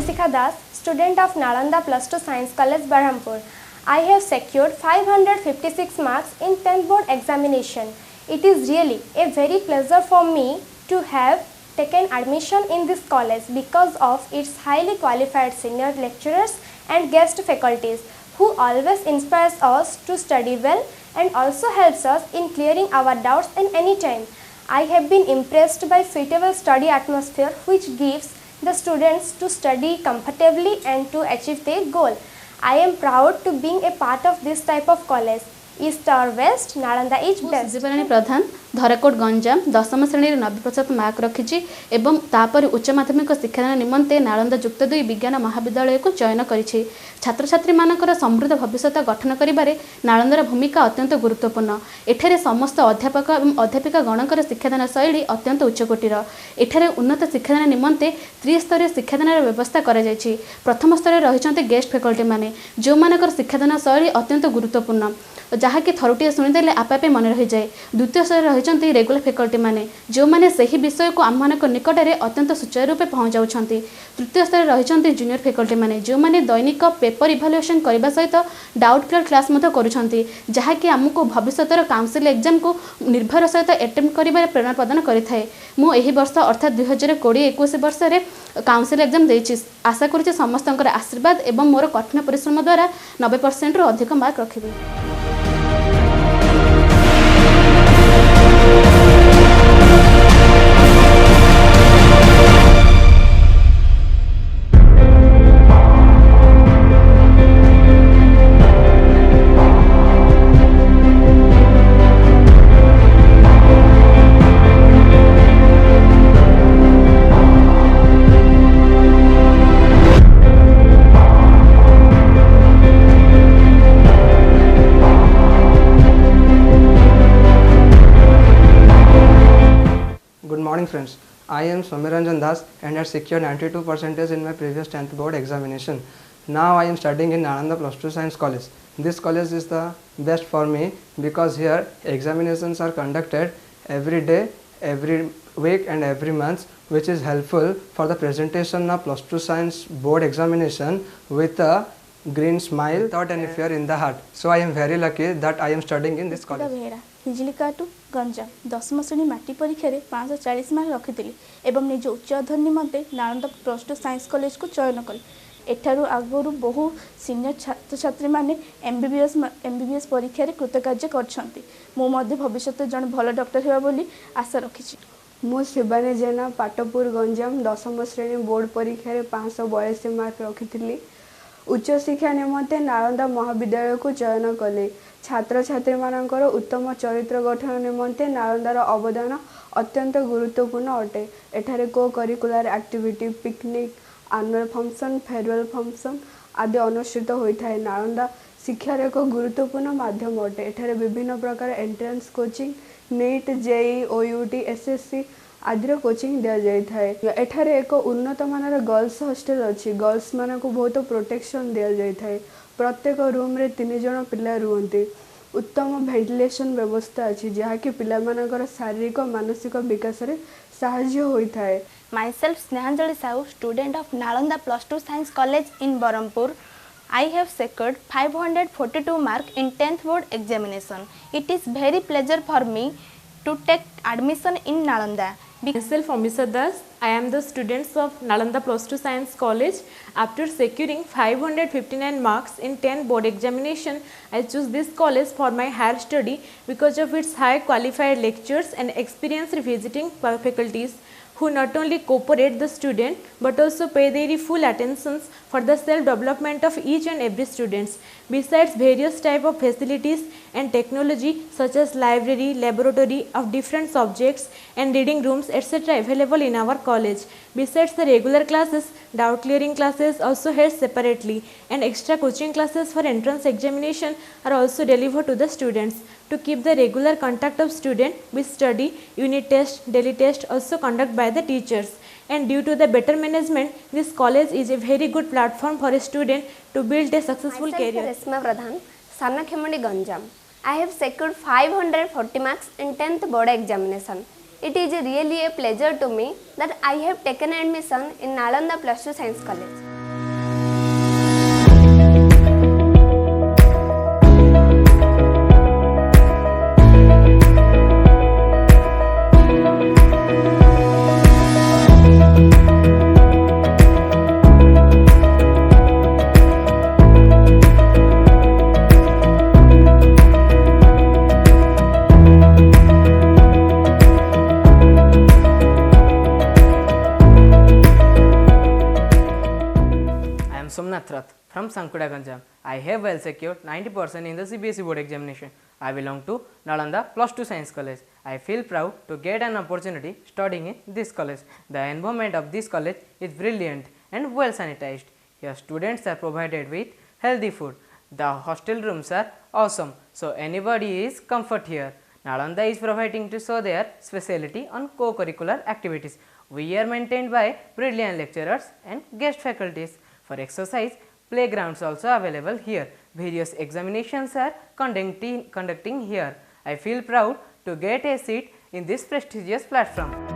Anshika Das, student of Nalanda Plus 2 Science College, Berhampur. I have secured 556 marks in 10th board examination. It is really a very pleasure for me to have taken admission in this college because of its highly qualified senior lecturers and guest faculties who always inspires us to study well and also helps us in clearing our doubts in any time. I have been impressed by suitable study atmosphere which gives the students to study comfortably and to achieve their goal. I am proud to being a part of this type of college. East or West, Nalanda is best. सुजीवराणी प्रधान धराकोट गंजाम 10म श्रेणी 90% mark रखिछि एवं तापर उच्च माध्यमिक शिक्षादान निमंते नालंदा युक्त 2 विज्ञान महाविद्यालय को चयन करिछि। छात्र छात्री मानकर समृद्ध भविष्य गठन करिबारे नालंदार भूमिका अत्यंत गुरुत्वपूर्ण। एठारे समस्त अध्यापक एवं अध्यापिका गणकर शिक्षादान शैली अत्यंत उच्चकोटीर। एठारे उन्नत शिक्षादान निमंते त्रिस्तरीय शिक्षादान व्यवस्था करा जायछि। प्रथम स्तर रहिछन्ते गेस्ट फैकल्टी माने जो मानकर शिक्षादान शैली अत्यंत गुरुत्वपूर्ण जहाँकि थरुटिए शुणिदेले आपे मन रही जाए। द्वितीय स्तर रही रेगुलर फैकल्टी माने जो माने सही विषय को आम निकट में अत्यंत सुचारू रूपे पहुँचाऊँच। तृतीय स्तर रही जूनियर फैकल्टी माने जो माने दैनिक पेपर इभालुएसन करने सहित डाउट क्लियर क्लास जहाँकि आमको भविष्य काउंसिल एग्जाम को निर्भर सहित अटेम्प्ट कर प्रेरणा प्रदान करें। मुझे वर्ष अर्थात 2020-21 वर्ष में काउंसिल एग्जाम देछि। आशा करुच्चे समस्त आशीर्वाद एवं मोर कठिन परिश्रम द्वारा 90% अधिक mark रखिबी। Good morning friends, I am Somiranjan Das and had secured 92% in my previous 10th board examination. Now I am studying in Nalanda Plus 2 Science College. This college is the best for me because here examinations are conducted every day, every week and every month, which is helpful for the presentation of Plus 2 Science board examination with a green smile without any fear in the heart. So I am very lucky that I am studying in this college. Hinjilicut Ganjam 10म श्रेणी माटी परीक्षा 540 mark रखी एवं निज उच्च अध्ययन निमंते Nalanda plus 2 science college को चयन कली। एठारू आगुरी बहु सीनियर छात्र छात्री माने एमबीबीएस परीक्षा कृतकार्य करछंती। मो मध्ये भविष्य जन भल डॉक्टर हेबा बोली आशा रखिछि। मु शिवानी जेना पाटपुर गंजाम 10म श्रेणी बोर्ड परीक्षा 582 मार्क रखी। उच्च शिक्षा निमंते नालंदा महाविद्यालय को चयन कले। छात्र छात्री मानकर उत्तम चरित्र गठन निमंते नालंदार अवदान अत्यंत गुरुत्वपूर्ण अटे। एठारे को curricular activity, picnic, annual function, farewell function आदि अनुष्ठित होता है। नालंदा शिक्षार एक गुरुत्वपूर्ण माध्यम अटे। एठारे विभिन्न प्रकार entrance coaching, NEET, JEE, OUT, SSC आदि कोचिंग दिया जाए। एठारे एक उन्नत मानर गर्ल्स हॉस्टल अच्छी। गर्ल्स मान को बहुत प्रोटेक्शन दिया जाए। प्रत्येक रूम रे 3 जन पिला रुहंती। उत्तम वेंटिलेशन व्यवस्था अच्छी जहाँकि पिला मानकर शारीरिक मानसिक विकास रे सहाय्य होता है। Myself Snehanjali Sahu, student of Nalanda Plus 2 Science College in Berhampur. I have secured 542 mark in 10th board examination. It is very pleasure for me to take admission in Nalanda. Myself Amisha Das, I am the student of Nalanda Plus 2 Science College. After securing 559 marks in 10 board examination, I choose this college for my higher study because of its high qualified lecturers and experienced visiting faculties who not only cooperate the student but also pay their full attention for the self-development of each and every students. Besides various type of facilities and technology such as library, laboratory of different subjects and reading rooms etc. available in our college. Besides the regular classes, doubt clearing classes also held separately and extra coaching classes for entrance examination are also delivered to the students. To keep the regular contact of student with study, unit test, daily test also conducted by the teachers. And due to the better management, this college is a very good platform for a student to build a successful career. Resma Pradhan, Sanakhemandi Ganjam. I have secured 540 marks in 10th board examination. It is really a pleasure to me that I have taken admission in Nalanda Plus 2 Science College. Somnath Rath from Sankuda Ganjam. I have well secured 90% in the CBSE board examination. I belong to Nalanda Plus 2 Science College. I feel proud to get an opportunity studying in this college. The environment of this college is brilliant and well sanitized. Here students are provided with healthy food. The hostel rooms are awesome, so anybody is comfort here. Nalanda is providing to show their speciality on co-curricular activities. We are maintained by brilliant lecturers and guest faculties. For exercise, playgrounds also available here. Various examinations are conducting here. I feel proud to get a seat in this prestigious platform.